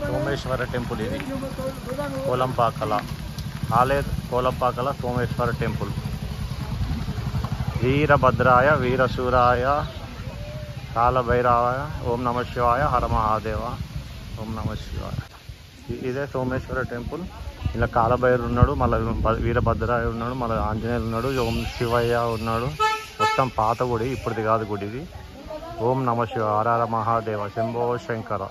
Someshwara temple ఇది కోలంపాకల Aleru కోలంపాకల Someshwara temple. వీరభద్రాయ వీరశూరాయ కాలభైరవాయ ఓం నమ శివాయ హర మహాదేవ ఓం నమ శివాయ. ఇదే సోమేశ్వర టెంపుల్. ఇలా కాలభైరవుడు ఉన్నాడు, మళ్ళీ వీరభద్రాయ ఉన్నాడు, మళ్ళీ ఆంజనేయులు ఉన్నాడు, ఓం శివయ్య ఉన్నాడు. మొత్తం పాత గుడి, ఇప్పటిది కాదు గుడి ఇది. ఓం నమ శివ హర హర మహాదేవ శంభో శంకర.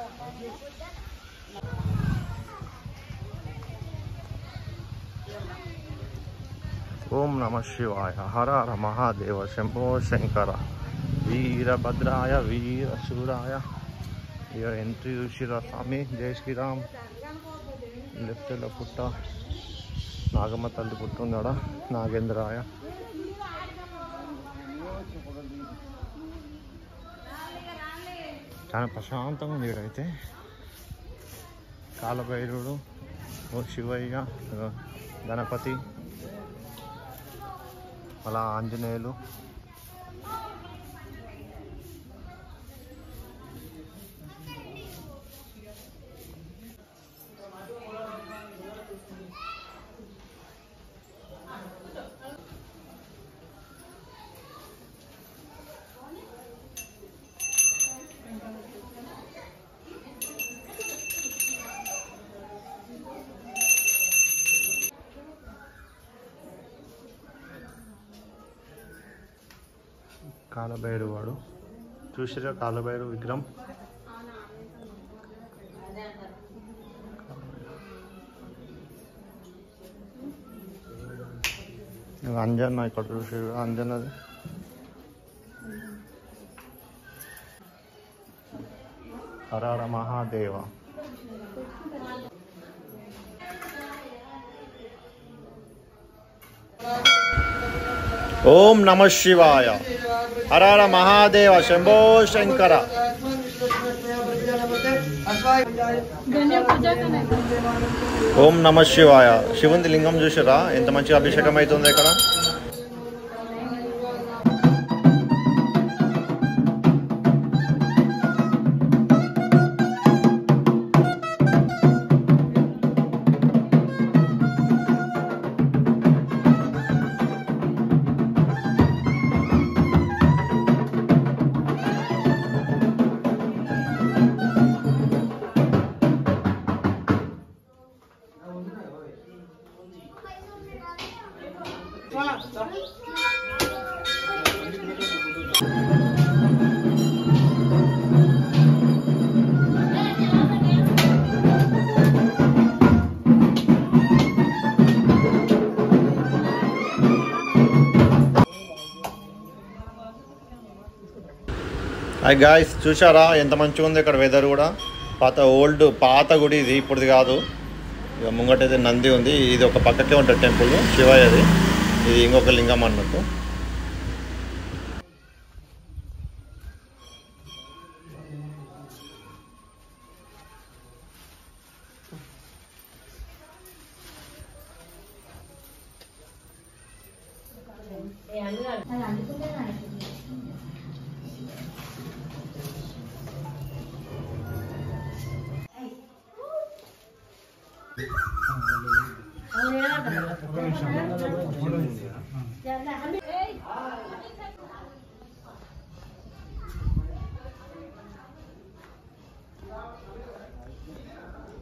ఓం నమ శివాయ హర హర మహాదేవ శంభో శంకర. వీరభద్రాయ వీరశూరాయ. ఇక ఎంట్రీ చూసిరా స్వామి. జై శ్రీరామ్. లెఫ్ట్ సైడ్లో పుట్ట నాగమ్మ తల్లి పుట్ట ఉందాడ. నాగేంద్రాయ. చాలా ప్రశాంతంగా ఉంది ఇక్కడైతే. కాలభైరవుడు, ఓ శివయ్య, గణపతి, అలా ఆంజనేయులు. కాలభైరవు వాడు చూసిరా, కాలభైరవు విగ్రహం. అంజన్న ఇక్కడ చూసి అంజన్నది. హర హర మహాదేవ. ఓం నమ శివాయ హర హర మహాదేవ శంభో శంకర. ఓం నమ శివాయ. శివుని లింగం చూసారా ఎంత మంచిగా అభిషేకం అవుతుంది ఇక్కడ. హాయ్ గాయ్స్, చూసారా ఎంత మంచిగా ఉంది ఇక్కడ వెదర్ కూడా. పాత గుడి ఇది, ఇప్పుడుది కాదు. ఇక ముంగటైతే నంది ఉంది. ఇది ఒక పక్కకే ఉంటుంది టెంపుల్ శివయ్యది. ఇది ఇంకొక లింగం అన్నట్టు.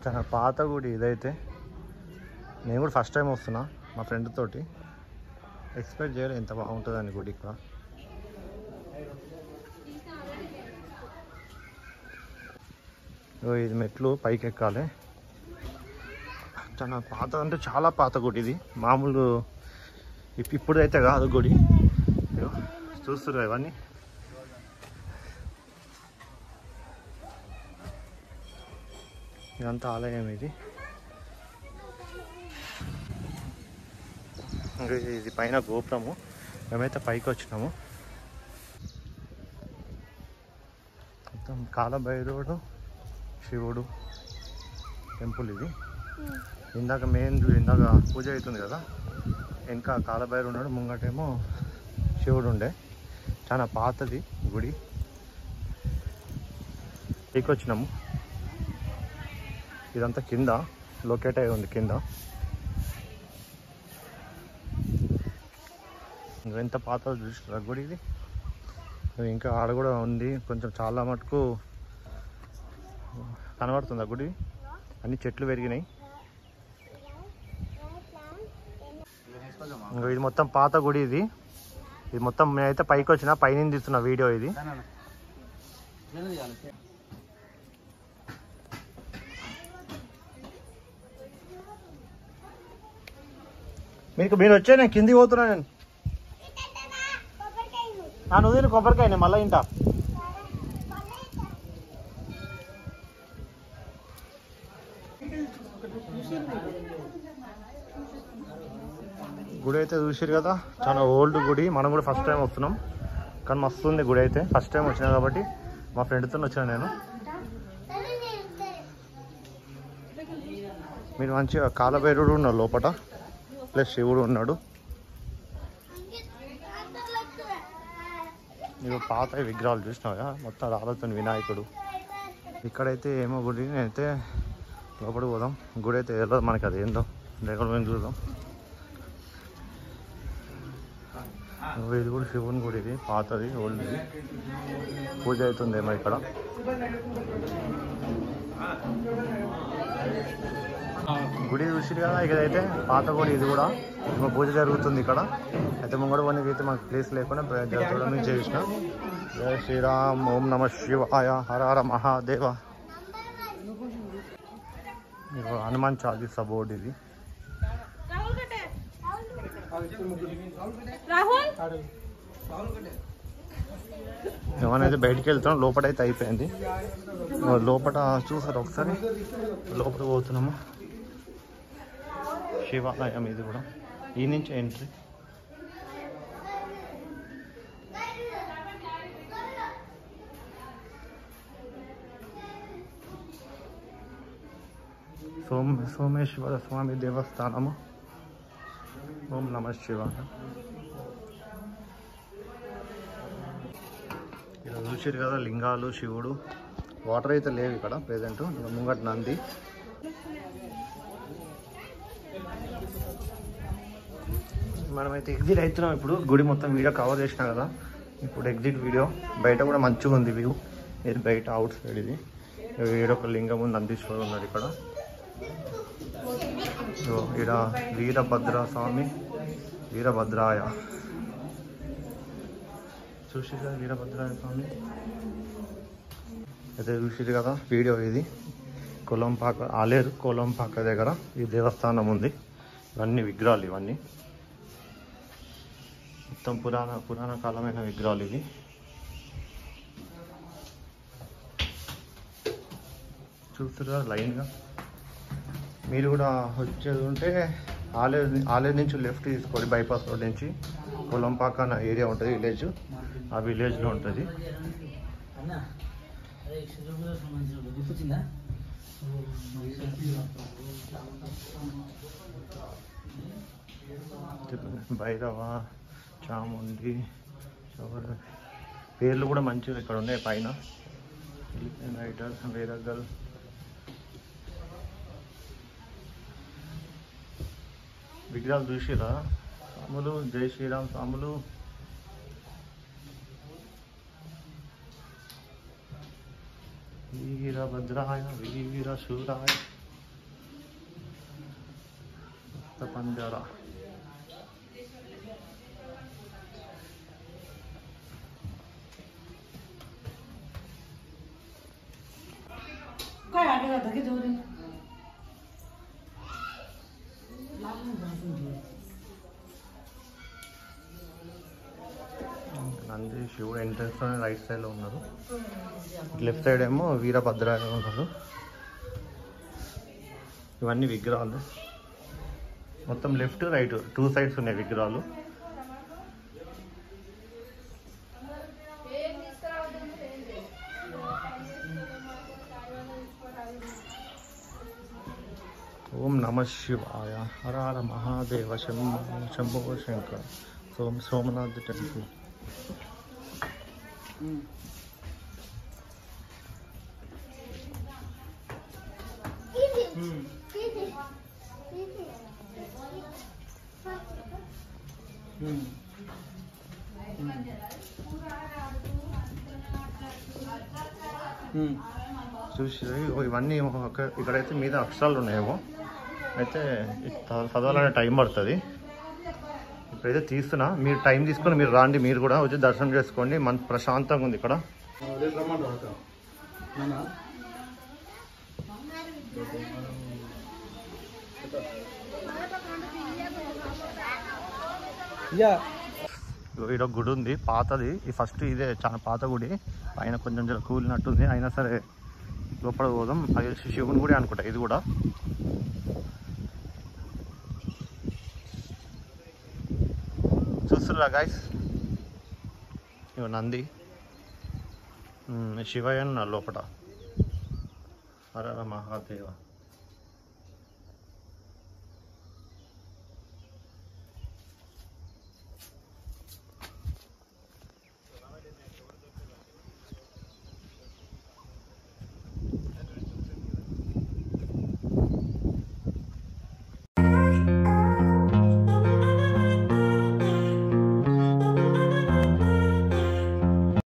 చాలా పాత గుడి ఇదైతే. నేను కూడా ఫస్ట్ టైం వస్తున్నా మా ఫ్రెండ్ తోటి. ఎక్స్పెక్ట్ చేయలేదు ఎంత బాగుంటుందని గుడి ఇక్కడ. ఇది మెట్లు పైకి ఎక్కాలి. చాలా పాత అంటే చాలా పాత గుడి ఇది. మామూలు ఇప్పుడైతే కాదు గుడి. చూస్తున్నారు ఇవన్నీ. ఇదంతా ఆలయం ఇది. ఇది పైన గోపురము. మేమైతే పైకి వచ్చినాము. మొత్తం కాలభైరవుడు శివుడు టెంపుల్ ఇది. ఇందాక పూజ అవుతుంది కదా, ఇంకా కాలభైరవుడు ఉన్నాడు, ముంగటేమో శివుడు ఉండే. చాలా పాతది గుడి. పైకి వచ్చినాము. ఇదంతా కింద లొకేట్ అయి ఉంది కింద. ఎంత పాత చూసారా గుడి ఇది. ఇంకా ఆడ కూడా ఉంది కొంచెం, చాలా మటుకు కనబడుతుంది ఆ గుడి. అన్ని చెట్లు పెరిగినాయి. ఇది మొత్తం పాత గుడి ఇది. ఇది మొత్తం నేనైతే పైకి వచ్చిన పైన తీస్తున్న వీడియో ఇది. మీరు వచ్చే నేను కిందికి పోతున్నా. నేను నువ్వు కొబ్బరికాయ నేను మళ్ళీ ఇంటా. గుడి అయితే చూసారు కదా, చాలా ఓల్డ్ గుడి. మనం కూడా ఫస్ట్ టైం వస్తున్నాం కానీ మస్తు ఉంది గుడి అయితే. ఫస్ట్ టైం వచ్చినా కాబట్టి మా ఫ్రెండ్తో వచ్చాను నేను. మీరు మంచిగా కాలభైరుడు ఉన్నాడు లోపల, ప్లస్ శివుడు ఉన్నాడు. ఇవి పాత విగ్రహాలు చూసినావా మొత్తం రాళ్ళతో, వినాయకుడు. ఇక్కడైతే ఏమో గుడి, నేనైతే లోపలికి పోదాం. గుడి అయితే తెలియదు మనకి అది ఏందో, దగ్గర మేము చూద్దాం. ఇది కూడా శివుని గుడి, ఇది పాతది ఓల్డ్ది. పూజ అవుతుందేమో ఇక్కడ. గుడి చూసి కదా, ఇక్కడైతే పాత గుడి ఇది కూడా. పూజ జరుగుతుంది ఇక్కడ అయితే. ముంగడ పోనీ అయితే మనకు ప్లేస్ లేకుండా జరగడం చేసిన. జయ శ్రీరామ్, ఓం నమ శివాయ, హర హర మహాదేవ. హనుమాన్ చాలీసా బోర్డు ఇది. ఏమనైతే బయటికి వెళ్తాం, లోపల అయితే అయిపోయింది. లోపల చూసారు ఒకసారి, లోపల పోతున్నాము. శివాలయం ఇది కూడా, ఈ నుంచి ఎంట్రీ. సోమేశ్వర స్వామి దేవస్థానము. ఓం నమ శివాయ. ఇలా చూసారు కదా లింగాలు, శివుడు. వాటర్ అయితే లేవు ఇక్కడ ప్రెజెంట్. ముంగట నంది. మనమైతే ఎగ్జిట్ అవుతున్నాం ఇప్పుడు. గుడి మొత్తం వీడియో కవర్ చేసినా కదా, ఇప్పుడు ఎగ్జిట్ వీడియో. బయట కూడా మంచిగా ఉంది వ్యూ. ఇది బయట అవుట్ సైడ్. ఇది వీడొక లింగం ఉంది, నందీశ్వరుడు ఉన్నాడు ఇక్కడ. ఈడ వీరభద్ర స్వామి, వీరభద్రాయ. చూసి కదా వీరభద్రాయ స్వామి అయితే చూసిరు కదా వీడియో. ఇది కొలంపాక, ఆలేరు కొలంపాక దగ్గర ఈ దేవస్థానం ఉంది. ఇవన్నీ విగ్రహాలు, ఇవన్నీ మొత్తం పురాణ కాలమైన విగ్రహాలు ఇవి. చూస్తున్నా లైన్గా. మీరు కూడా వచ్చేది ఉంటే ఆలేరు నుంచి లెఫ్ట్ తీసుకోండి, బైపాస్ రోడ్ నుంచి. కొలంపాక అన్న ఏరియా ఉంటుంది, విలేజ్. ఆ విలేజ్లో ఉంటుంది. భైరవ, చాముండి పేర్లు కూడా మంచిగా ఇక్కడ ఉన్నాయి పైన. రైటర్, వేరగల్. విగ్రహాలు చూసిరా స్వాములు. జై శ్రీరామ్ స్వాములు. వీరభద్రాయ, వీరశూరాయ, పంజర. నంది, శివుడు ఎంట్రన్స్ లోనే రైట్ సైడ్ లో ఉన్నారు. లెఫ్ట్ సైడ్ ఏమో వీరభద్రాయ ఉన్నారు. ఇవన్నీ విగ్రహాలు. మొత్తం లెఫ్ట్ రైట్ 2 సైడ్స్ ఉన్నాయి విగ్రహాలు. ఓం నమ శివాయ, హర హర మహాదేవ, శంభో శంకర. సోమనాథ్ టెంపుల్. చూసి ఇవన్నీ ఇక్కడైతే మీద అక్షరాలు ఉన్నాయేమో, అయితే చదవాలనే టైం పడుతుంది. ఇప్పుడైతే తీస్తున్నా, మీరు టైం తీసుకొని మీరు రాండి, మీరు కూడా వచ్చి దర్శనం చేసుకోండి. మన ప్రశాంతంగా ఉంది ఇక్కడ. ఈడ గుడి ఉంది పాతది, ఈ ఫస్ట్ ఇదే చాలా పాత గుడి. పైన కొంచెం జర కూలినట్టుంది, అయినా సరే లోపల పోదాం. అది శివుని గుడి అనుకుంటా ఇది కూడా. చూస్తున్నా గాయస్, ఇవ నంది శివయ్య లోపల. హర మహాదేవ.